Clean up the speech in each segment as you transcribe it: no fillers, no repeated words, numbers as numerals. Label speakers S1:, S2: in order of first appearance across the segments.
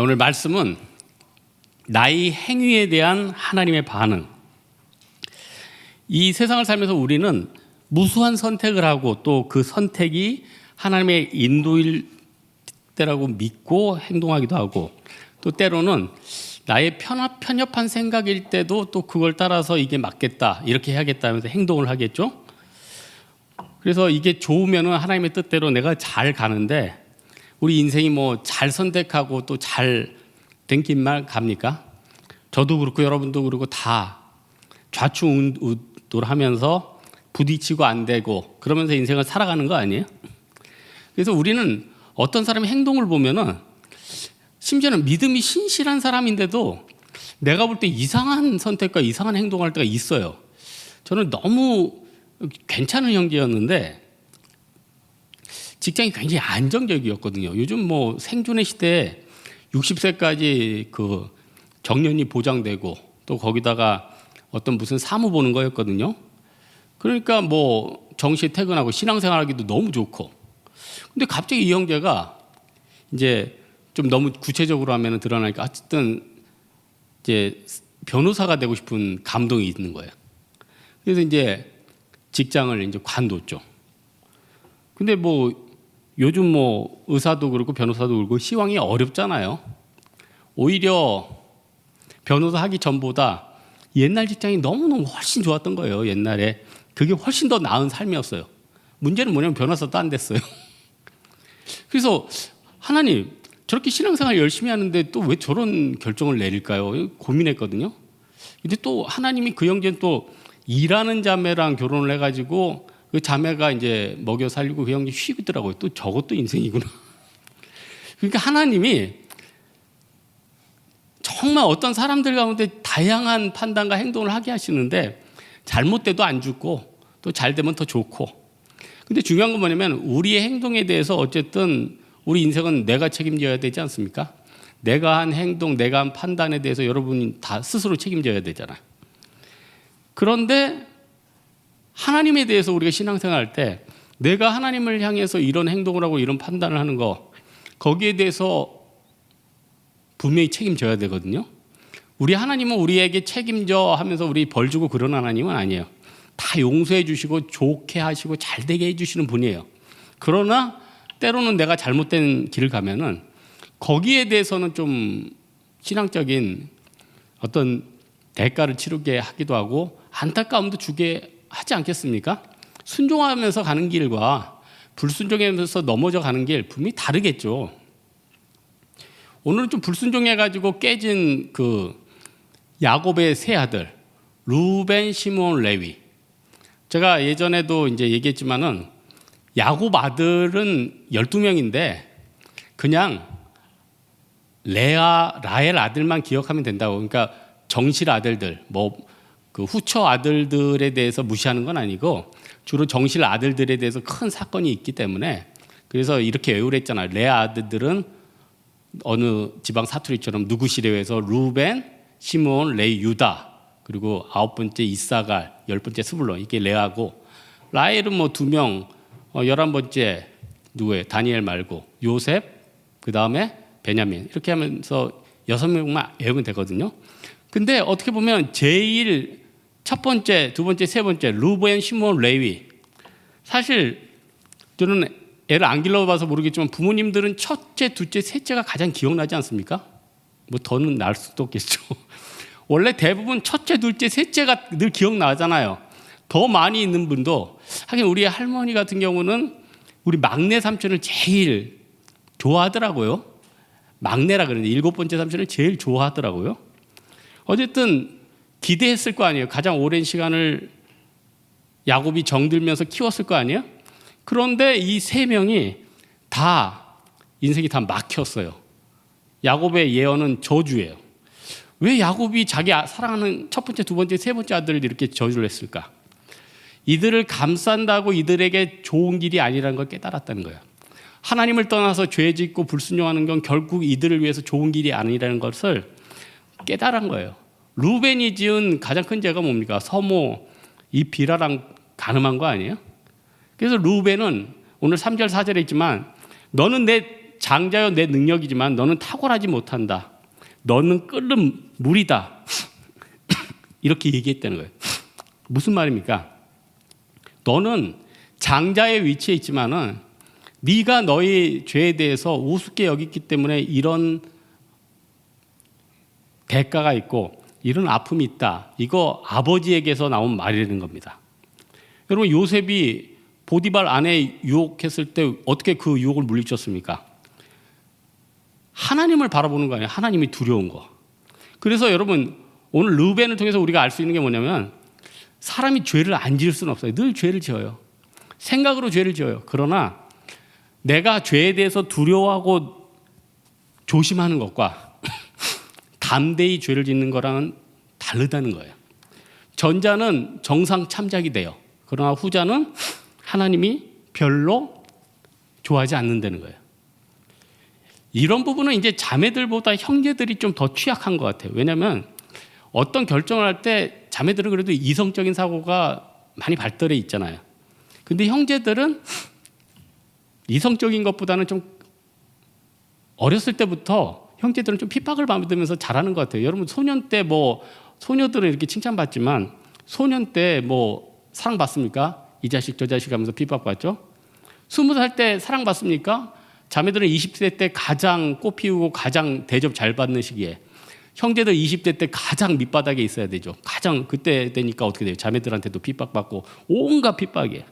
S1: 오늘 말씀은 나의 행위에 대한 하나님의 반응. 이 세상을 살면서 우리는 무수한 선택을 하고 또 그 선택이 하나님의 인도일 때라고 믿고 행동하기도 하고, 또 때로는 나의 편협한 생각일 때도 또 그걸 따라서 이게 맞겠다, 이렇게 해야겠다 하면서 행동을 하겠죠. 그래서 이게 좋으면 하나님의 뜻대로 내가 잘 가는데, 우리 인생이 뭐 잘 선택하고 또 잘 된 길만 갑니까? 저도 그렇고 여러분도 그렇고 다 좌충우돌 하면서 부딪히고 안 되고 그러면서 인생을 살아가는 거 아니에요? 그래서 우리는 어떤 사람의 행동을 보면은, 심지어는 믿음이 신실한 사람인데도 내가 볼 때 이상한 선택과 이상한 행동을 할 때가 있어요. 저는 너무 괜찮은 형제였는데 직장이 굉장히 안정적이었거든요. 요즘 뭐 생존의 시대에 60세까지 그 정년이 보장되고 또 거기다가 어떤 무슨 사무 보는 거였거든요. 그러니까 뭐 정시에 퇴근하고 신앙생활하기도 너무 좋고. 근데 갑자기 이 형제가 이제 좀 너무 구체적으로 하면 드러나니까 어쨌든 이제 변호사가 되고 싶은 감동이 있는 거예요. 그래서 이제 직장을 이제 관뒀죠. 근데 뭐 요즘 뭐 의사도 그렇고 변호사도 그렇고 시황이 어렵잖아요. 오히려 변호사 하기 전보다 옛날 직장이 너무너무 훨씬 좋았던 거예요. 옛날에 그게 훨씬 더 나은 삶이었어요. 문제는 뭐냐면 변호사도 안 됐어요. 그래서 하나님, 저렇게 신앙생활 열심히 하는데 또 왜 저런 결정을 내릴까요? 고민했거든요. 근데 또 하나님이 그 형제는 또 일하는 자매랑 결혼을 해가지고 그 자매가 이제 먹여 살리고 그 형제 쉬더라고요. 또 저것도 인생이구나. 그러니까 하나님이 정말 어떤 사람들 가운데 다양한 판단과 행동을 하게 하시는데, 잘못돼도 안 죽고 또 잘 되면 더 좋고. 근데 중요한 건 뭐냐면 우리의 행동에 대해서 어쨌든 우리 인생은 내가 책임져야 되지 않습니까? 내가 한 행동, 내가 한 판단에 대해서 여러분이 다 스스로 책임져야 되잖아요. 그런데 하나님에 대해서 우리가 신앙생활 할 때 내가 하나님을 향해서 이런 행동을 하고 이런 판단을 하는 거, 거기에 대해서 분명히 책임져야 되거든요. 우리 하나님은 우리에게 책임져 하면서 우리 벌 주고 그런 하나님은 아니에요. 다 용서해 주시고 좋게 하시고 잘 되게 해 주시는 분이에요. 그러나 때로는 내가 잘못된 길을 가면은 거기에 대해서는 좀 신앙적인 어떤 대가를 치르게 하기도 하고 안타까움도 주게 하지 않겠습니까? 순종하면서 가는 길과 불순종하면서 넘어져 가는 길 분명히 다르겠죠. 오늘은 좀 불순종해가지고 깨진 그 야곱의 세 아들 루벤, 시므온, 레위. 제가 예전에도 이제 얘기했지만은 야곱 아들은 12명인데 그냥 라헬 아들만 기억하면 된다고. 그러니까 정실 아들들, 뭐 그 후처 아들들에 대해서 무시하는 건 아니고 주로 정실 아들들에 대해서 큰 사건이 있기 때문에, 그래서 이렇게 외우라 했잖아요. 레아 아들들은 어느 지방 사투리처럼 누구시레에서 루벤, 시므온, 레위, 유다, 그리고 9번째 이사갈, 10번째 스불론, 이게 레아고, 라헬은 뭐 2명, 11번째 누구예요? 다니엘 말고 요셉, 그 다음에 베냐민, 이렇게 하면서 6명만 외우면 되거든요. 근데 어떻게 보면 제일 첫 번째, 두 번째, 세 번째 루벤, 시므온, 레위, 사실 저는 애를 안 길러봐서 모르겠지만 부모님들은 첫째, 둘째, 셋째가 가장 기억나지 않습니까? 뭐 더는 날 수도 없겠죠. 원래 대부분 첫째, 둘째, 셋째가 늘 기억나잖아요. 더 많이 있는 분도, 하긴 우리 할머니 같은 경우는 우리 막내 삼촌을 제일 좋아하더라고요. 막내라 그러는데 7번째 삼촌을 제일 좋아하더라고요. 어쨌든 기대했을 거 아니에요. 가장 오랜 시간을 야곱이 정들면서 키웠을 거 아니에요. 그런데 이 3명이 다 인생이 다 막혔어요. 야곱의 예언은 저주예요. 왜 야곱이 자기 사랑하는 첫 번째, 두 번째, 세 번째 아들을 이렇게 저주를 했을까? 이들을 감싼다고 이들에게 좋은 길이 아니라는 걸 깨달았다는 거예요. 하나님을 떠나서 죄 짓고 불순종하는 건 결국 이들을 위해서 좋은 길이 아니라는 것을 깨달은 거예요. 루벤이 지은 가장 큰 죄가 뭡니까? 서모, 이 비라랑 가늠한 거 아니에요? 그래서 루벤은 오늘 3절 4절에 있지만 너는 내 장자여 내 능력이지만 너는 탁월하지 못한다. 너는 끓는 물이다. 이렇게 얘기했다는 거예요. 무슨 말입니까? 너는 장자의 위치에 있지만은 네가 너의 죄에 대해서 우습게 여겼기 때문에 이런 대가가 있고 이런 아픔이 있다. 이거 아버지에게서 나온 말이라는 겁니다. 여러분, 요셉이 보디발 아내 유혹했을 때 어떻게 그 유혹을 물리쳤습니까? 하나님을 바라보는 거 아니에요. 하나님이 두려운 거. 그래서 여러분, 오늘 르벤을 통해서 우리가 알 수 있는 게 뭐냐면 사람이 죄를 안 지을 수는 없어요. 늘 죄를 지어요. 생각으로 죄를 지어요. 그러나 내가 죄에 대해서 두려워하고 조심하는 것과 담대히 죄를 짓는 거랑은 다르다는 거예요. 전자는 정상 참작이 돼요. 그러나 후자는 하나님이 별로 좋아하지 않는다는 거예요. 이런 부분은 이제 자매들보다 형제들이 좀 더 취약한 것 같아요. 왜냐하면 어떤 결정을 할 때 자매들은 그래도 이성적인 사고가 많이 발달해 있잖아요. 근데 형제들은 이성적인 것보다는 좀 어렸을 때부터 형제들은 좀 핍박을 받으면서 자라는 것 같아요. 여러분, 소년 때 소녀들은 이렇게 칭찬받지만 소년 때 사랑받습니까? 이 자식 저 자식 하면서 핍박받죠. 20살 때 사랑받습니까? 자매들은 20대 때 가장 꽃 피우고 가장 대접 잘 받는 시기에, 형제들 20대 때 가장 밑바닥에 있어야 되죠. 가장 그때 되니까 어떻게 돼요? 자매들한테도 핍박받고 온갖 핍박이에요.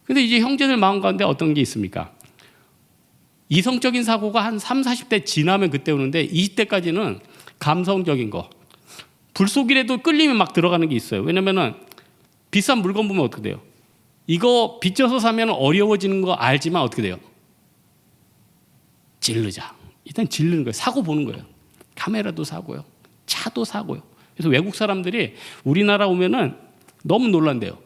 S1: 근데 이제 형제들 마음 가운데 어떤 게 있습니까? 이성적인 사고가 한 30, 40대 지나면 그때 오는데 20대까지는 감성적인 거. 불속이라도 끌리면 막 들어가는 게 있어요. 왜냐면은 비싼 물건 보면 어떻게 돼요? 이거 빚져서 사면 어려워지는 거 알지만 어떻게 돼요? 질르자. 일단 질르는 거예요. 사고 보는 거예요. 카메라도 사고요. 차도 사고요. 그래서 외국 사람들이 우리나라 오면은 너무 놀란대요.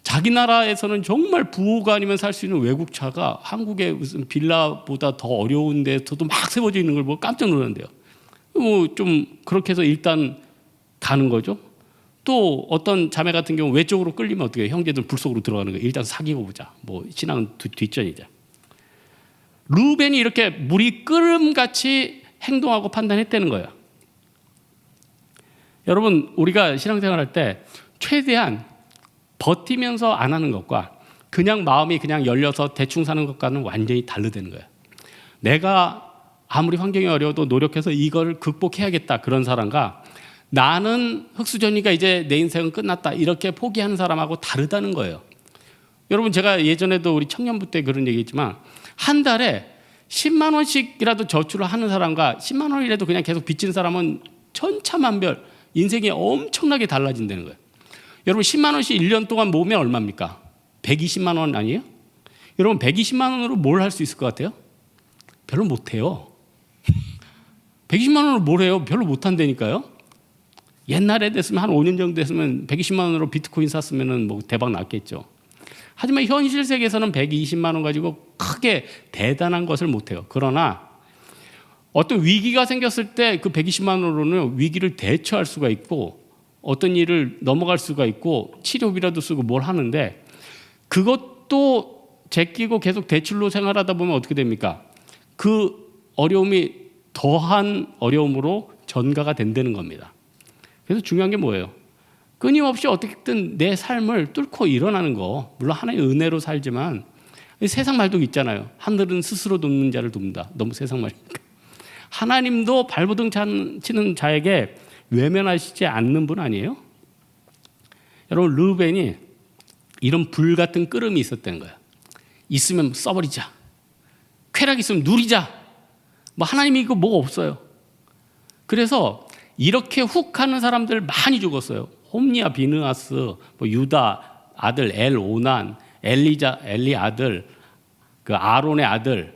S1: 자기 나라에서는 정말 부호가 아니면 살 수 있는 외국 차가 한국의 무슨 빌라보다 더 어려운 데서도 막 세워져 있는 걸 보고 깜짝 놀란대요. 좀 그렇게 해서 일단 가는 거죠. 또 어떤 자매 같은 경우 외적으로 끌리면 어떻게 해요? 형제들 불속으로 들어가는 거예요. 일단 사귀고 보자. 신앙은 뒷전이자. 르벤이 이렇게 물이 끓음같이 행동하고 판단했다는 거예요. 여러분, 우리가 신앙생활할 때 최대한 버티면서 안 하는 것과 그냥 마음이 그냥 열려서 대충 사는 것과는 완전히 다르다는 거예요. 내가 아무리 환경이 어려워도 노력해서 이걸 극복해야겠다, 그런 사람과 나는 흑수저니까 이제 내 인생은 끝났다, 이렇게 포기하는 사람하고 다르다는 거예요. 여러분, 제가 예전에도 우리 청년부 때 그런 얘기했지만 한 달에 10만 원씩이라도 저축을 하는 사람과 10만 원이라도 그냥 계속 빚지는 사람은 천차만별 인생이 엄청나게 달라진다는 거예요. 여러분, 10만 원씩 1년 동안 모으면 얼마입니까? 120만 원 아니에요? 여러분, 120만 원으로 뭘 할 수 있을 것 같아요? 별로 못해요. 120만 원으로 뭘 해요? 별로 못한다니까요. 옛날에 됐으면 한 5년 정도 됐으면 120만 원으로 비트코인 샀으면 대박 났겠죠. 하지만 현실 세계에서는 120만 원 가지고 크게 대단한 것을 못해요. 그러나 어떤 위기가 생겼을 때 그 120만 원으로는 위기를 대처할 수가 있고 어떤 일을 넘어갈 수가 있고 치료비라도 쓰고 뭘 하는데, 그것도 제끼고 계속 대출로 생활하다 보면 어떻게 됩니까? 그 어려움이 더한 어려움으로 전가가 된다는 겁니다. 그래서 중요한 게 뭐예요? 끊임없이 어떻게든 내 삶을 뚫고 일어나는 거. 물론 하나님의 은혜로 살지만 세상 말도 있잖아요. 하늘은 스스로 돕는 자를 돕는다. 너무 세상 말이니까. 하나님도 발버둥 치는 자에게 외면하시지 않는 분 아니에요? 여러분, 르벤이 이런 불같은 끓음이 있었다는 거예요. 있으면 써버리자. 쾌락 있으면 누리자. 하나님이 이거 뭐가 없어요. 그래서 이렇게 훅 하는 사람들 많이 죽었어요. 홈리아 비느하스, 유다 아들 오난, 엘리 아들, 그 아론의 아들,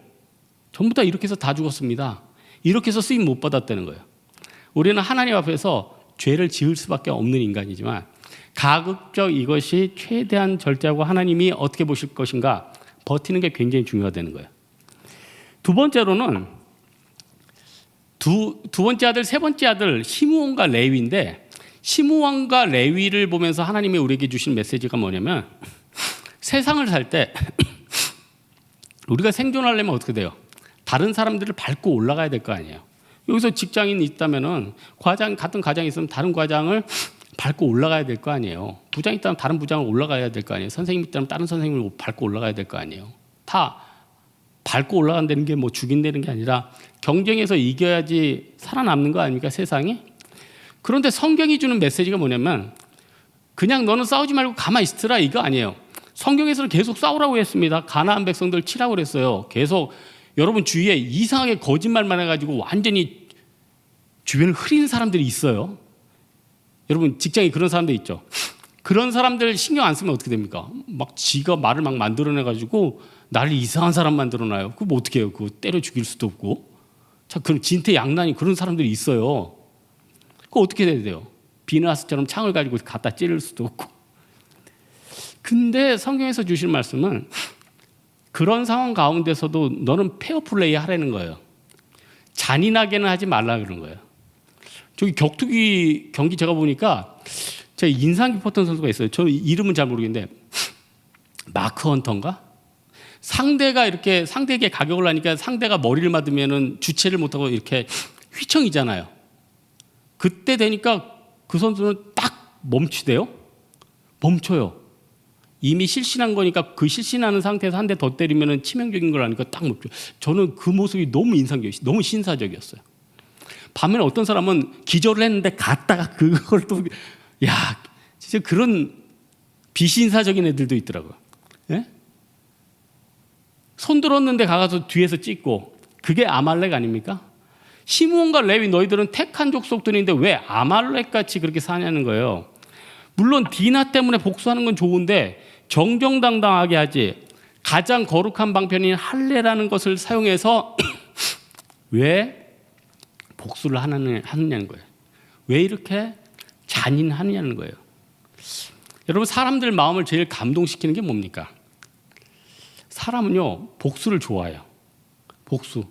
S1: 전부 다 이렇게 해서 다 죽었습니다. 이렇게 해서 쓰임 못 받았다는 거예요. 우리는 하나님 앞에서 죄를 지을 수밖에 없는 인간이지만 가급적 이것이 최대한 절제하고 하나님이 어떻게 보실 것인가 버티는 게 굉장히 중요하다는 거예요. 두 번째로는 두 번째 아들, 세 번째 아들 시므온과 레위인데, 시므온과 레위를 보면서 하나님이 우리에게 주신 메시지가 뭐냐면, 세상을 살 때 우리가 생존하려면 어떻게 돼요? 다른 사람들을 밟고 올라가야 될 거 아니에요. 여기서 직장인이 있다면은 같은 과장이 있으면 다른 과장을 밟고 올라가야 될 거 아니에요. 부장이 있다면 다른 부장을 올라가야 될 거 아니에요. 선생님이 있다면 다른 선생님을 밟고 올라가야 될 거 아니에요. 다 밟고 올라간다는 게 뭐 죽인다는 게 아니라 경쟁에서 이겨야지 살아남는 거 아닙니까, 세상이? 그런데 성경이 주는 메시지가 뭐냐면 그냥 너는 싸우지 말고 가만히 있으라 이거 아니에요. 성경에서는 계속 싸우라고 했습니다. 가나안 백성들 치라고 그랬어요. 계속 여러분 주위에 이상하게 거짓말만 해가지고 완전히 주변을 흐리는 사람들이 있어요. 여러분 직장에 그런 사람들 있죠. 그런 사람들 신경 안 쓰면 어떻게 됩니까? 막 지가 말을 막 만들어내가지고 나를 이상한 사람 만들어놔요. 그거 뭐 어떻게 해요? 그거 때려 죽일 수도 없고. 자, 그럼 진퇴양난이 그런 사람들이 있어요. 그거 어떻게 해야 돼요? 비너하스처럼 창을 가지고 갖다 찌를 수도 없고. 근데 성경에서 주신 말씀은 그런 상황 가운데서도 너는 페어플레이 하라는 거예요. 잔인하게는 하지 말라 그런 거예요. 저기 격투기 경기 제가 보니까 제가 인상 깊었던 선수가 있어요. 저 이름은 잘 모르겠는데 마크 헌터인가? 상대에게 가격을 하니까 상대가 머리를 맞으면은 주체를 못하고 이렇게 휘청이잖아요. 그때 되니까 그 선수는 딱 멈추대요. 멈춰요. 이미 실신한 거니까 그 실신하는 상태에서 한 대 더 때리면은 치명적인 걸 아니까 딱 멈춰. 저는 그 모습이 너무 인상적이었어요. 너무 신사적이었어요. 반면에 어떤 사람은 기절을 했는데 갔다가 그걸 또 진짜 그런 비신사적인 애들도 있더라고요. 예? 손 들었는데 가서 뒤에서 찍고 그게 아말렉 아닙니까? 시므온과 레위 너희들은 택한 족속들인데 왜 아말렉같이 그렇게 사냐는 거예요. 물론 디나 때문에 복수하는 건 좋은데 정정당당하게 하지 가장 거룩한 방편인 할례라는 것을 사용해서 왜 복수를 하느냐는 거예요. 왜 이렇게 잔인하느냐는 거예요. 여러분 사람들 마음을 제일 감동시키는 게 뭡니까? 사람은요 복수를 좋아해요. 복수.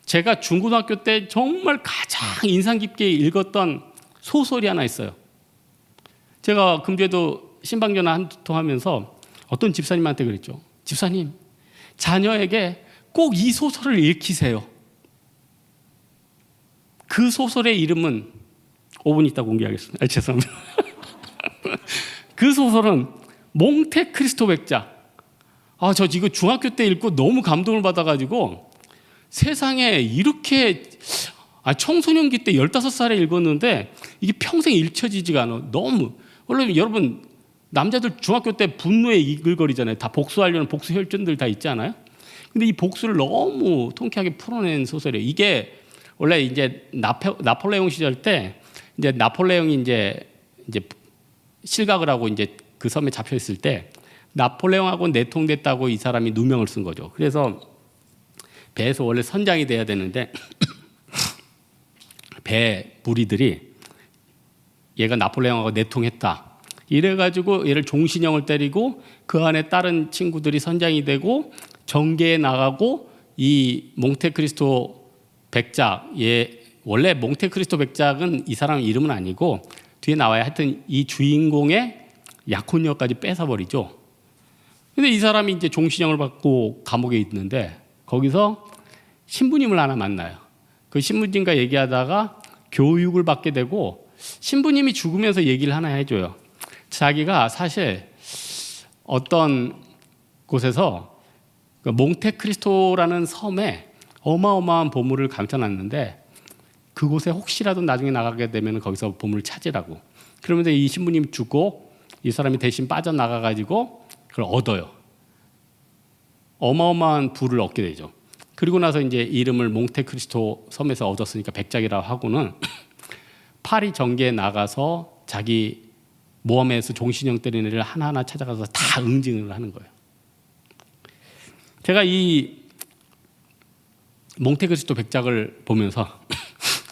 S1: 제가 중고등학교 때 정말 가장 인상 깊게 읽었던 소설이 하나 있어요. 제가 금주에도 신방전화 한 통 하면서 어떤 집사님한테 그랬죠. 집사님, 자녀에게 꼭 이 소설을 읽히세요. 그 소설의 이름은 5분 있다 공개하겠습니다. 죄송합니다. 그 소설은 몽테크리스토 백작. 저 이거 중학교 때 읽고 너무 감동을 받아가지고 세상에 이렇게 청소년기 때 15살에 읽었는데 이게 평생 잊혀지지가 않아. 너무 원래 여러분 남자들 중학교 때 분노에 이글거리잖아요. 다 복수하려는 복수 혈전들 다 있지 않아요? 근데 이 복수를 너무 통쾌하게 풀어낸 소설이에요. 이게 원래 이제 나폴레옹 시절 때 이제 나폴레옹이 이제 실각을 하고 이제 그 섬에 잡혀 있을 때 나폴레옹하고 내통됐다고 이 사람이 누명을 쓴 거죠. 그래서 배에서 원래 선장이 돼야 되는데 배 무리들이 얘가 나폴레옹하고 내통했다. 이래가지고 얘를 종신형을 때리고 그 안에 다른 친구들이 선장이 되고 정계에 나가고 이 몽테크리스토 백작, 원래 몽테크리스토 백작은 이 사람 이름은 아니고 뒤에 나와야 하여튼 이 주인공의 약혼녀까지 뺏어버리죠. 근데 이 사람이 이제 종신형을 받고 감옥에 있는데 거기서 신부님을 하나 만나요. 그 신부님과 얘기하다가 교육을 받게 되고 신부님이 죽으면서 얘기를 하나 해줘요. 자기가 사실 어떤 곳에서 몽테크리스토라는 섬에 어마어마한 보물을 감춰놨는데 그곳에 혹시라도 나중에 나가게 되면 거기서 보물을 찾으라고. 그러면서 이 신부님 죽고 이 사람이 대신 빠져나가가지고 그걸 얻어요. 어마어마한 부를 얻게 되죠. 그리고 나서 이제 이름을 몽테크리스토 섬에서 얻었으니까 백작이라고 하고는 파리 정계에 나가서 자기 모험에서 종신형 때리는 애를 하나하나 찾아가서 다 응징을 하는 거예요. 제가 이 몽테크리스토 백작을 보면서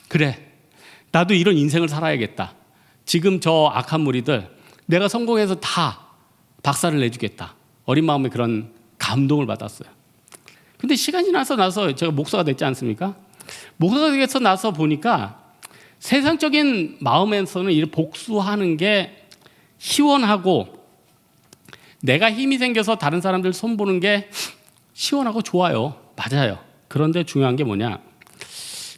S1: 그래, 나도 이런 인생을 살아야겠다. 지금 저 악한 무리들 내가 성공해서 다 박살을 내주겠다. 어린 마음에 그런 감동을 받았어요. 근데 시간이 지나서 나서 제가 목사가 됐지 않습니까? 목사가 돼서 나서 보니까 세상적인 마음에서는 이 복수하는 게 시원하고 내가 힘이 생겨서 다른 사람들 손보는 게 시원하고 좋아요. 맞아요. 그런데 중요한 게 뭐냐?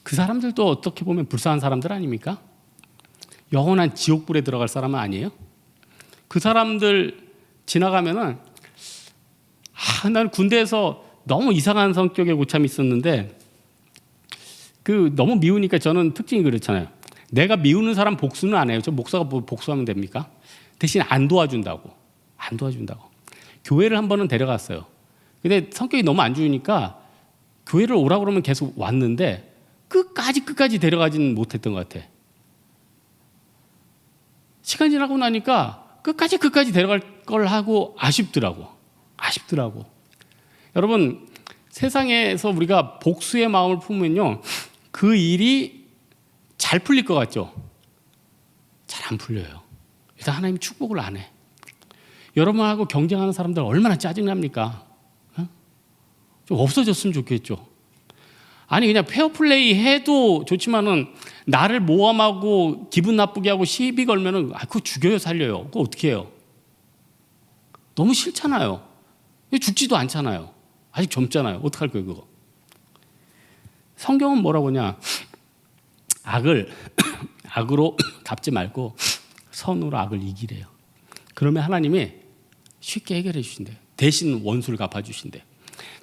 S1: 그 사람들도 어떻게 보면 불쌍한 사람들 아닙니까? 영원한 지옥불에 들어갈 사람은 아니에요? 그 사람들 지나가면은 나는 군대에서 너무 이상한 성격의 고참이 있었는데 너무 미우니까 저는 특징이 그렇잖아요. 내가 미우는 사람 복수는 안 해요. 저 목사가 뭐 복수하면 됩니까? 대신 안 도와준다고. 교회를 한 번은 데려갔어요. 근데 성격이 너무 안 좋으니까 교회를 오라고 그러면 계속 왔는데 끝까지 데려가지는 못했던 것 같아. 시간 지나고 나니까 끝까지 데려갈 걸 하고 아쉽더라고. 여러분, 세상에서 우리가 복수의 마음을 품으면요, 그 일이 잘 풀릴 것 같죠? 잘 안 풀려요. 일단 하나님이 축복을 안 해. 여러분하고 경쟁하는 사람들 얼마나 짜증납니까? 좀 없어졌으면 좋겠죠. 아니 그냥 페어플레이 해도 좋지만은 나를 모함하고 기분 나쁘게 하고 시비 걸면은 그거 죽여요, 살려요? 그거 어떻게 해요? 너무 싫잖아요. 죽지도 않잖아요. 아직 젊잖아요. 어떡할 거예요, 그거? 성경은 뭐라고 하냐? 악을 악으로 갚지 말고 선으로 악을 이기래요. 그러면 하나님이 쉽게 해결해 주신대요. 대신 원수를 갚아 주신대요.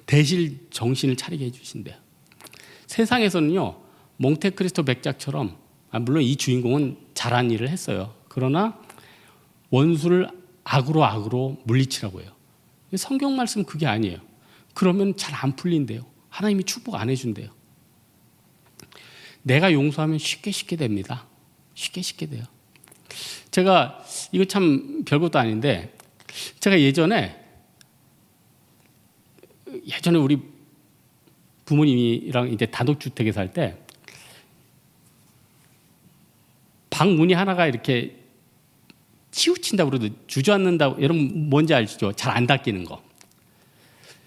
S1: 대신 정신을 차리게 해 주신대요. 세상에서는요, 몽테크리스토 백작처럼, 물론 이 주인공은 잘한 일을 했어요. 그러나 원수를 악으로 물리치라고 해요. 성경 말씀은 그게 아니에요. 그러면 잘 안 풀린대요. 하나님이 축복 안 해준대요. 내가 용서하면 쉽게 됩니다. 쉽게 돼요. 제가 이거 참 별것도 아닌데, 제가 예전에 우리 부모님이랑 이제 단독주택에 살 때 방 문이 하나가 이렇게 치우친다고 그러도 주저앉는다고, 여러분 뭔지 아시죠? 잘 안 닫히는 거.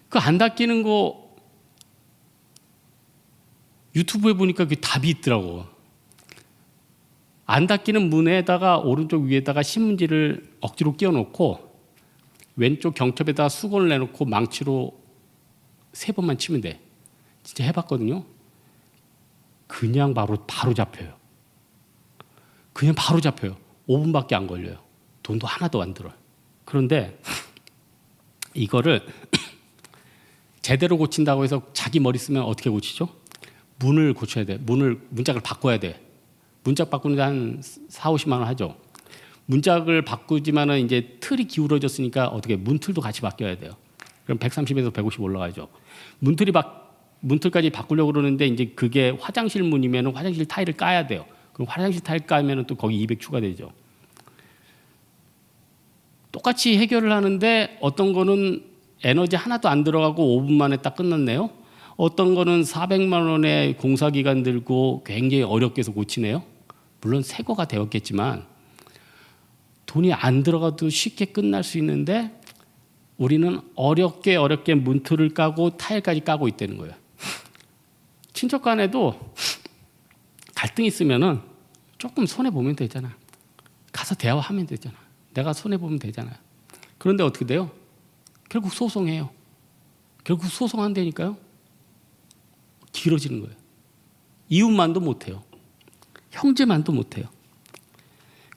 S1: 그 안 닫히는 거 유튜브에 보니까 그 답이 있더라고. 안 닫히는 문에다가 오른쪽 위에다가 신문지를 억지로 끼워놓고 왼쪽 경첩에다가 수건을 내놓고 망치로 3번만 치면 돼. 진짜 해봤거든요. 그냥 바로 잡혀요. 5분밖에 안 걸려요. 돈도 하나도 안 들어요. 그런데 이거를 제대로 고친다고 해서 자기 머리 쓰면 어떻게 고치죠? 문을 고쳐야 돼. 문짝을 바꿔야 돼. 문짝 바꾸는데 한 4-50만 원 하죠. 문짝을 바꾸지만은 이제 틀이 기울어졌으니까 어떻게 문틀도 같이 바뀌어야 돼요. 그럼 130에서 150 올라가죠. 문틀까지 바꾸려고 그러는데 이제 그게 화장실 문이면 화장실 타일을 까야 돼요. 그럼 화장실 타일 까면 또 거기 200 추가되죠. 똑같이 해결을 하는데 어떤 거는 에너지 하나도 안 들어가고 5분 만에 딱 끝났네요. 어떤 거는 400만 원의 공사기간 들고 굉장히 어렵게 해서 고치네요. 물론 새 거가 되었겠지만 돈이 안 들어가도 쉽게 끝날 수 있는데 우리는 어렵게 문틀을 까고 타일까지 까고 있다는 거예요. 친척 간에도 갈등이 있으면은 조금 손해보면 되잖아. 가서 대화하면 되잖아. 내가 손해보면 되잖아요. 그런데 어떻게 돼요? 결국 소송해요. 결국 소송한다니까요. 길어지는 거예요. 이웃만도 못해요. 형제만도 못해요.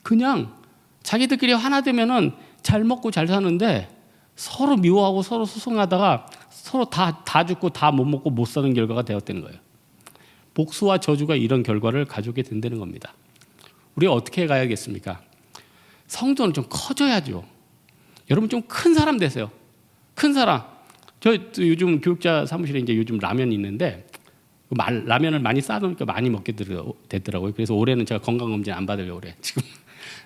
S1: 그냥 자기들끼리 하나 되면은 잘 먹고 잘 사는데 서로 미워하고 서로 소송하다가 서로 다 죽고 다 못 먹고 못 사는 결과가 되었다는 거예요. 복수와 저주가 이런 결과를 가져오게 된다는 겁니다. 우리가 어떻게 해가야겠습니까? 성도는 좀 커져야죠. 여러분 좀 큰 사람 되세요. 큰 사람. 저 요즘 교육자 사무실에 이제 요즘 라면이 있는데 라면을 많이 싸놓으니까 많이 먹게 됐더라고요. 그래서 올해는 제가 건강검진 안 받으려고 그래. 지금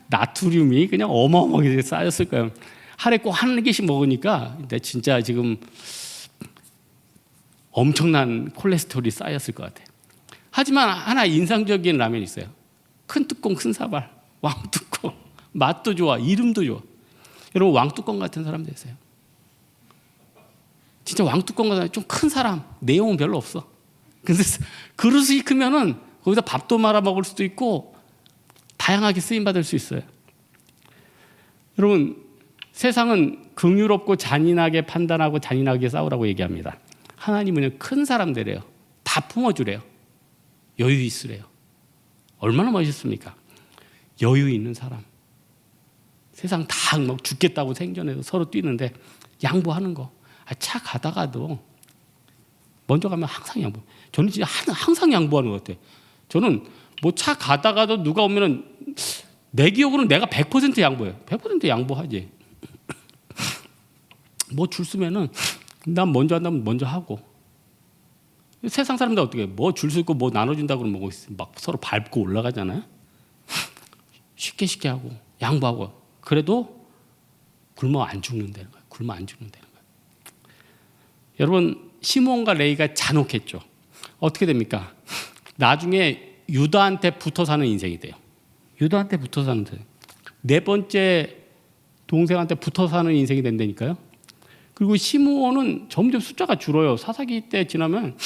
S1: 나트륨이 그냥 어마어마하게 쌓였을 거예요. 하루에 꼭 한 개씩 먹으니까 진짜 지금 엄청난 콜레스테롤이 쌓였을 것 같아요. 하지만 하나 인상적인 라면이 있어요. 큰 뚜껑 큰 사발 왕뚜껑. 맛도 좋아, 이름도 좋아. 여러분 왕뚜껑 같은 사람 되세요. 진짜 왕뚜껑 같은 좀 큰 사람. 내용은 별로 없어. 근데 그릇이 크면은 거기서 밥도 말아 먹을 수도 있고 다양하게 쓰임 받을 수 있어요. 여러분 세상은 긍휼없고 잔인하게 판단하고 잔인하게 싸우라고 얘기합니다. 하나님은 큰 사람들이에요. 다 품어주래요. 여유 있으래요. 얼마나 멋있습니까? 여유 있는 사람. 세상 다 막 죽겠다고 생존해서 서로 뛰는데 양보하는 거. 차 가다가도 먼저 가면 항상 양보. 저는 진짜 항상 양보하는 것 같아요. 저는 뭐 차 가다가도 누가 오면은 내 기억으로는 내가 100% 양보해요. 100% 양보하지. 뭐 줄 쓰면은 난 먼저 한다면 먼저 하고. 세상 사람들 어떻게 뭐 줄 수 있고 뭐 나눠준다고 그러면 막 서로 밟고 올라가잖아요. 쉽게 하고 양보하고. 그래도 굶어 안 죽는다는 거예요. 굶어 안 죽는다는 거예요. 여러분 시몬과 레위가 잔혹했죠. 어떻게 됩니까? 나중에 유다한테 붙어 사는 인생이 돼요. 유다한테 붙어 사는 인생. 네 번째 동생한테 붙어 사는 인생이 된다니까요. 그리고 시므온은 점점 숫자가 줄어요. 사사기 때 지나면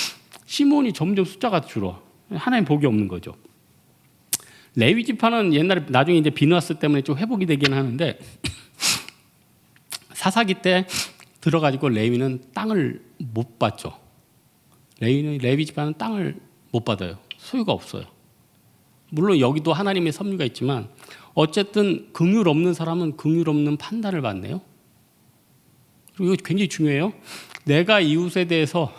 S1: 시므온이 점점 숫자가 줄어. 하나님 복이 없는 거죠. 레위 지파는 옛날에 나중에 이제 비누아스 때문에 좀 회복이 되긴 하는데 사사기 때 들어가지고 레위는 땅을 못 받죠. 레위 지파는 땅을 못 받아요. 소유가 없어요. 물론 여기도 하나님의 섭리가 있지만 어쨌든 긍휼 없는 사람은 긍휼 없는 판단을 받네요. 그리고 이거 굉장히 중요해요. 내가 이웃에 대해서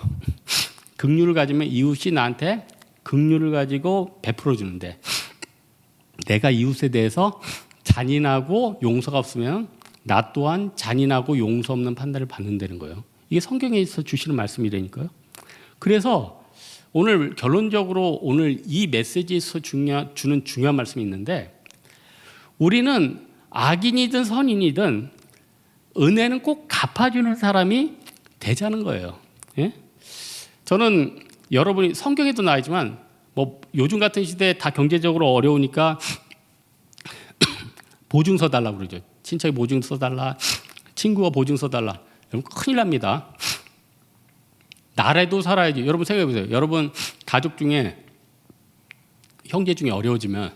S1: 긍휼을 가지면 이웃이 나한테 긍휼을 가지고 베풀어 주는데 내가 이웃에 대해서 잔인하고 용서가 없으면 나 또한 잔인하고 용서 없는 판단을 받는다는 거예요. 이게 성경에서 주시는 말씀이라니까요. 그래서 오늘 결론적으로 오늘 이 메시지에서 주는 중요한 말씀이 있는데 우리는 악인이든 선인이든 은혜는 꼭 갚아주는 사람이 되자는 거예요. 예? 저는 여러분이 성경에도 나와있지만 뭐 요즘 같은 시대에 다 경제적으로 어려우니까 보증서 달라고 그러죠. 친척이 보증서 달라, 친구가 보증서 달라. 여러분 큰일 납니다. 나라도 살아야지. 여러분 생각해 보세요. 여러분 가족 중에 형제 중에 어려워지면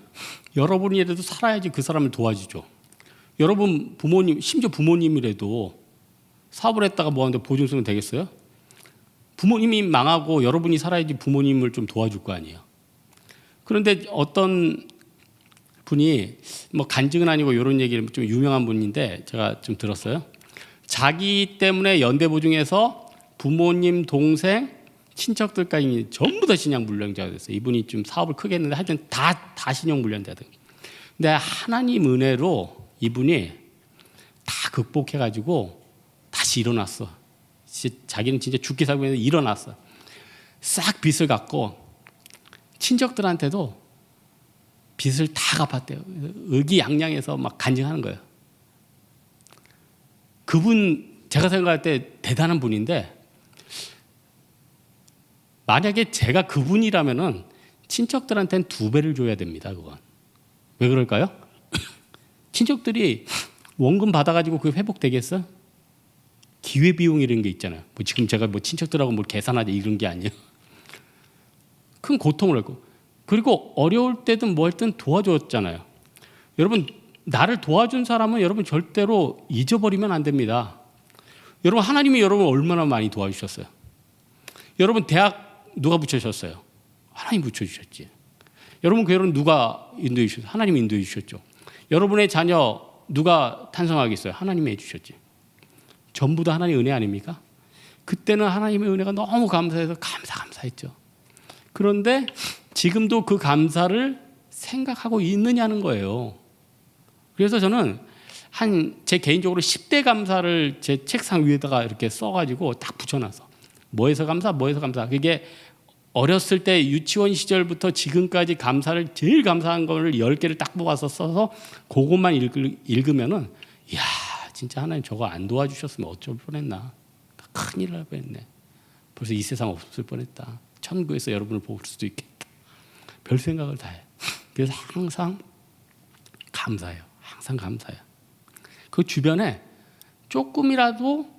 S1: 여러분이라도 살아야지 그 사람을 도와주죠. 여러분 부모님, 심지어 부모님이라도 사업을 했다가 뭐 하는데 보증 쓰면 되겠어요? 부모님이 망하고 여러분이 살아야지 부모님을 좀 도와줄 거 아니에요. 그런데 어떤 분이 뭐 간증은 아니고 이런 얘기를 좀 유명한 분인데 제가 좀 들었어요. 자기 때문에 연대보증에서 부모님, 동생, 친척들까지 전부 다 신용불량자가 됐어요. 이분이 좀 사업을 크게 했는데 하여튼 다 신용불량자들. 근데 하나님 은혜로 이분이 다 극복해가지고 다시 일어났어. 자기는 진짜 죽기 살고 있는데 일어났어. 싹 빚을 갚고 친척들한테도 빚을 다 갚았대요. 의기양양해서 막 간증하는 거예요. 그분 제가 생각할 때 대단한 분인데 만약에 제가 그분이라면은 친척들한테는 2배를 줘야 됩니다. 그건 왜 그럴까요? 친척들이 원금 받아가지고 그게 회복되겠어? 기회비용 이런 게 있잖아요. 뭐 지금 제가 뭐 친척들하고 뭘 계산하지 이런 게 아니에요. 큰 고통을 했고 그리고 어려울 때든 뭐 할 땐 도와줬잖아요. 여러분 나를 도와준 사람은 여러분 절대로 잊어버리면 안 됩니다. 여러분 하나님이 여러분 얼마나 많이 도와주셨어요. 여러분 대학 누가 붙여주셨어요? 하나님 붙여주셨지. 여러분 그 여러분 누가 인도해 주셨어요? 하나님이 인도해 주셨죠. 여러분의 자녀 누가 탄성하겠어요? 하나님이 해주셨지. 전부 다 하나님의 은혜 아닙니까? 그때는 하나님의 은혜가 너무 감사해서 감사했죠. 그런데 지금도 그 감사를 생각하고 있느냐는 거예요. 그래서 저는 제 개인적으로 10대 감사를 제 책상 위에다가 이렇게 써가지고 딱 붙여놔서 뭐해서 감사. 그게 어렸을 때 유치원 시절부터 지금까지 감사를 제일 감사한 거를 10개를 딱 뽑아서 써서 그것만 읽으면은 이야 진짜 하나님 저거 안 도와주셨으면 어쩔 뻔했나. 큰일 날 뻔했네. 벌써 이 세상 없을 뻔했다. 천국에서 여러분을 볼 수도 있겠다. 별 생각을 다 해요. 그래서 항상 감사해요. 항상 감사해요. 그 주변에 조금이라도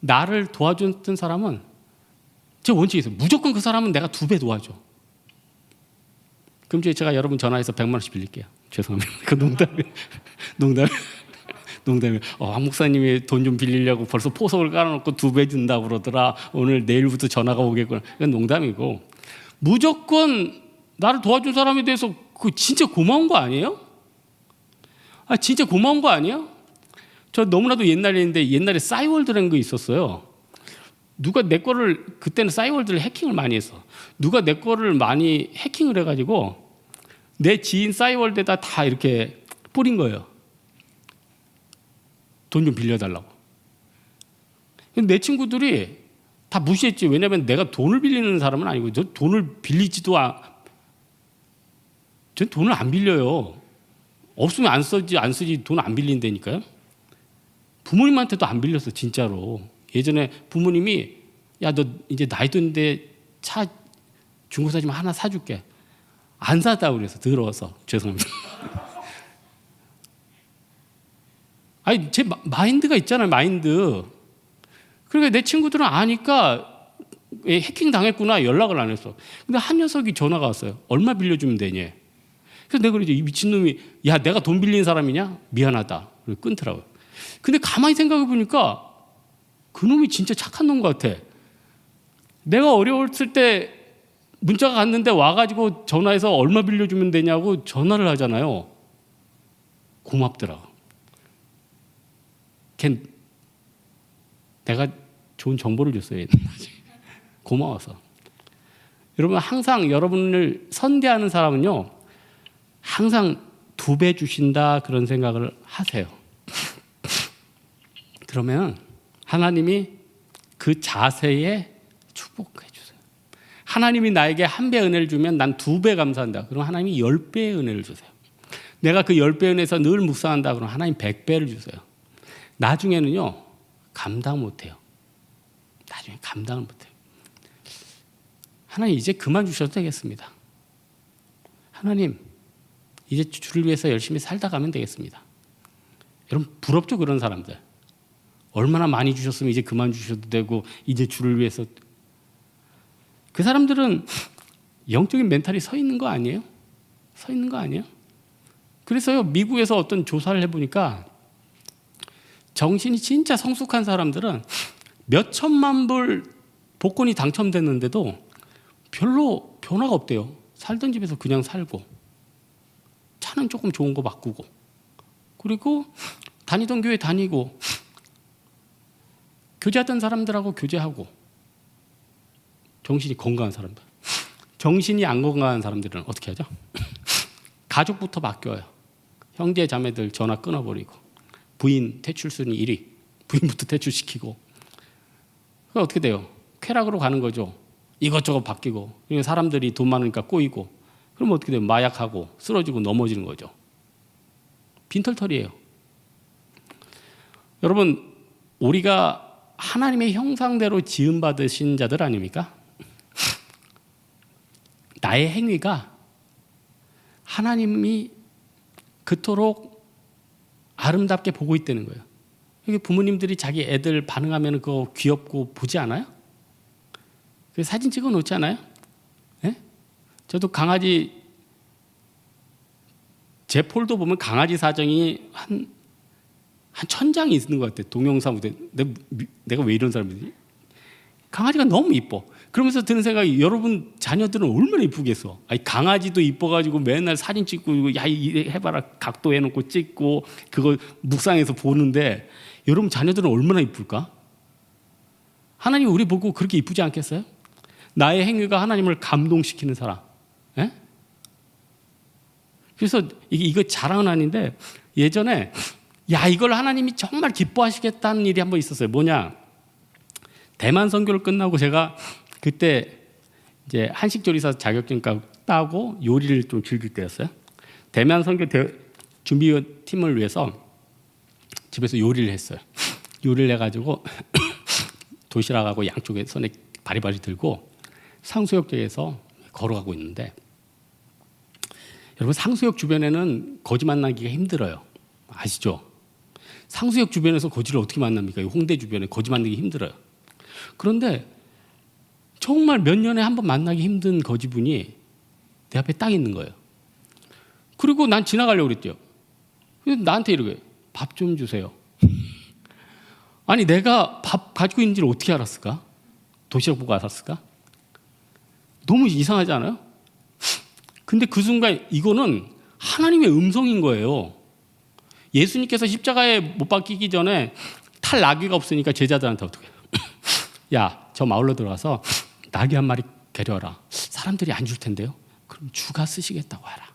S1: 나를 도와줬던 사람은 제 원칙이 있어요. 무조건 그 사람은 내가 2배 도와줘. 그럼 제가 여러분 전화해서 100만 원씩 빌릴게요. 죄송합니다. 그 농담 농담이 황 목사님이 돈 좀 빌리려고 벌써 포석을 깔아놓고 2배 준다고 그러더라. 오늘 내일부터 전화가 오겠구나. 이건 농담이고 무조건 나를 도와준 사람에 대해서 그 진짜 고마운 거 아니에요? 진짜 고마운 거 아니에요? 저 너무나도 옛날에 싸이월드라는 거 있었어요. 누가 내 거를 그때는 싸이월드를 해킹을 많이 했어. 누가 내 거를 많이 해킹을 해가지고 내 지인 싸이월드에다 다 이렇게 뿌린 거예요. 돈 좀 빌려달라고. 내 친구들이 다 무시했지. 왜냐하면 내가 돈을 빌리는 사람은 아니고 저 돈을 빌리지도 전 돈을 안 빌려요. 없으면 안 쓰지 돈 안 빌린다니까요. 부모님한테도 안 빌렸어 진짜로. 예전에 부모님이 야 너 이제 나이 드는데 차 중고차 좀 하나 사줄게. 안 사다고 그래서 더러워서 죄송합니다. 아니 제 마인드가 있잖아요. 마인드. 그러니까 내 친구들은 아니까 해킹 당했구나 연락을 안 했어. 근데 한 녀석이 전화가 왔어요. 얼마 빌려주면 되냐. 그래서 내가 그러죠. 이 미친놈이 야 내가 돈 빌린 사람이냐? 미안하다. 그리고 끊더라고요. 근데 가만히 생각해 보니까 그놈이 진짜 착한 놈 같아. 내가 어려웠을 때 문자가 갔는데 와가지고 전화해서 얼마 빌려주면 되냐고 전화를 하잖아요. 고맙더라. 걘 내가 좋은 정보를 줬어요. 고마워서. 여러분 항상 여러분을 선대하는 사람은요. 항상 2배 주신다 그런 생각을 하세요. 그러면 하나님이 그 자세에 축복해 주세요. 하나님이 나에게 1배 은혜를 주면 난 2배 감사한다. 그럼 하나님이 10배의 은혜를 주세요. 내가 그 10배 은혜에서 늘 묵상한다. 그럼 하나님 100배를 주세요. 나중에는요. 감당 못해요. 나중에 감당을 못해요. 하나님 이제 그만 주셔도 되겠습니다. 하나님 이제 주를 위해서 열심히 살다 가면 되겠습니다. 여러분 부럽죠 그런 사람들. 얼마나 많이 주셨으면 이제 그만 주셔도 되고 이제 주를 위해서. 그 사람들은 영적인 멘탈이 서 있는 거 아니에요? 서 있는 거 아니에요? 그래서요 미국에서 어떤 조사를 해보니까 정신이 진짜 성숙한 사람들은 몇 천만 불 복권이 당첨됐는데도 별로 변화가 없대요. 살던 집에서 그냥 살고 차는 조금 좋은 거 바꾸고 그리고 다니던 교회 다니고 교제하던 사람들하고 교제하고. 정신이 건강한 사람들. 정신이 안 건강한 사람들은 어떻게 하죠? 가족부터 바뀌어요. 형제 자매들 전화 끊어버리고 부인 퇴출순위 1위 부인부터 퇴출시키고. 그럼 어떻게 돼요? 쾌락으로 가는 거죠. 이것저것 바뀌고 사람들이 돈 많으니까 꼬이고 그럼 어떻게 돼요? 마약하고 쓰러지고 넘어지는 거죠. 빈털털이에요. 여러분 우리가 하나님의 형상대로 지음받으신 자들 아닙니까? 나의 행위가 하나님이 그토록 아름답게 보고 있다는 거예요. 이게 부모님들이 자기 애들 반응하면 그거 귀엽고 보지 않아요? 사진 찍어 놓지 않아요? 네? 저도 강아지 제 폴더 보면 강아지 사정이 한 1000장이 있는 것 같아요. 동영상. 내가 왜 이런 사람이지? 강아지가 너무 이뻐. 그러면서 드는 생각이 여러분 자녀들은 얼마나 이쁘겠어. 아니, 강아지도 이뻐가지고 맨날 사진 찍고 야 이래 해봐라 각도 해놓고 찍고 그거 묵상해서 보는데 여러분 자녀들은 얼마나 이쁠까? 하나님 우리 보고 그렇게 이쁘지 않겠어요? 나의 행위가 하나님을 감동시키는 사람. 에? 그래서 이거 자랑은 아닌데 예전에 야 이걸 하나님이 정말 기뻐하시겠다는 일이 한번 있었어요. 뭐냐? 대만 선교를 끝나고 제가 그때 이제 한식조리사 자격증 따고 요리를 좀 즐길 때였어요. 대만 선교 준비위원 팀을 위해서 집에서 요리를 했어요. 요리를 해가지고 도시락하고 양쪽에 손에 바리바리 들고 상수역역에서 걸어가고 있는데 여러분 상수역 주변에는 거지 만나기가 힘들어요. 아시죠? 상수역 주변에서 거지를 어떻게 만납니까? 홍대 주변에 거지 만나기 힘들어요. 그런데 정말 몇 년에 한 번 만나기 힘든 거지분이 내 앞에 딱 있는 거예요. 그리고 난 지나가려고 그랬대요. 나한테 이러게 밥 좀 주세요. 아니 내가 밥 가지고 있는지를 어떻게 알았을까? 도시락 보고 알았을까? 너무 이상하지 않아요? 근데 그 순간 이거는 하나님의 음성인 거예요. 예수님께서 십자가에 못 박히기 전에 탈 나귀가 없으니까 제자들한테 어떻게 해요? 야, 저 마을로 들어가서 나귀 한 마리 데려와라. 사람들이 안 줄 텐데요. 그럼 주가 쓰시겠다고 하라.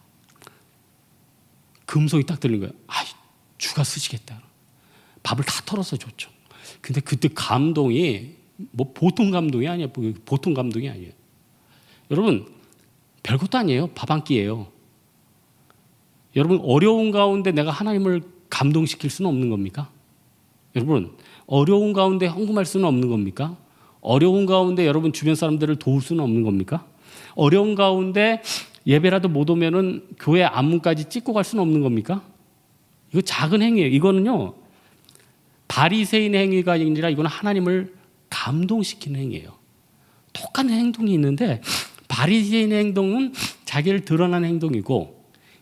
S1: 그 음성이 딱 들린 거예요. 아, 주가 쓰시겠다. 밥을 다 털어서 줬죠. 근데 그때 감동이 뭐 보통 감동이 아니에요. 보통 감동이 아니에요. 여러분 별것도 아니에요. 밥 한 끼예요. 여러분 어려운 가운데 내가 하나님을 감동시킬 수는 없는 겁니까? 여러분 어려운 가운데 헌금할 수는 없는 겁니까? 어려운 가운데 여러분 주변 사람들을 도울 수는 없는 겁니까? 어려운 가운데 예배라도 못 오면은 교회 앞문까지 찍고 갈 수는 없는 겁니까? 이거 작은 행위예요. 이거는요 바리새인의 행위가 아니라 이거는 하나님을 감동시키는 행위예요. 똑같은 행동이 있는데 바리새인의 행동은 자기를 드러나는 행동이고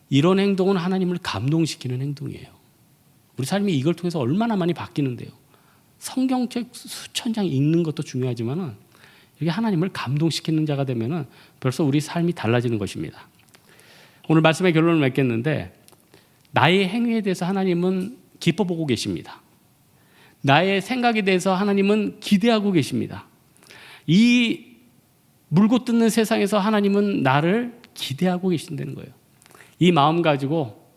S1: 이런 행동은 하나님을 감동시키는 행동이에요. 우리 삶이 이걸 통해서 얼마나 많이 바뀌는데요. 성경책 수천 장 읽는 것도 중요하지만은 이게 하나님을 감동시키는 자가 되면은 벌써 우리 삶이 달라지는 것입니다. 오늘 말씀의 결론을 맺겠는데 나의 행위에 대해서 하나님은 기뻐 보고 계십니다. 나의 생각에 대해서 하나님은 기대하고 계십니다. 이 물고 뜯는 세상에서 하나님은 나를 기대하고 계신다는 거예요. 이 마음 가지고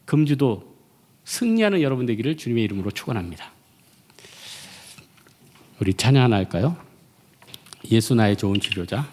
S1: 금주도 승리하는 여러분 되기를 주님의 이름으로 축원합니다. 우리 찬양 하나 할까요? 예수 나의 좋은 치료자.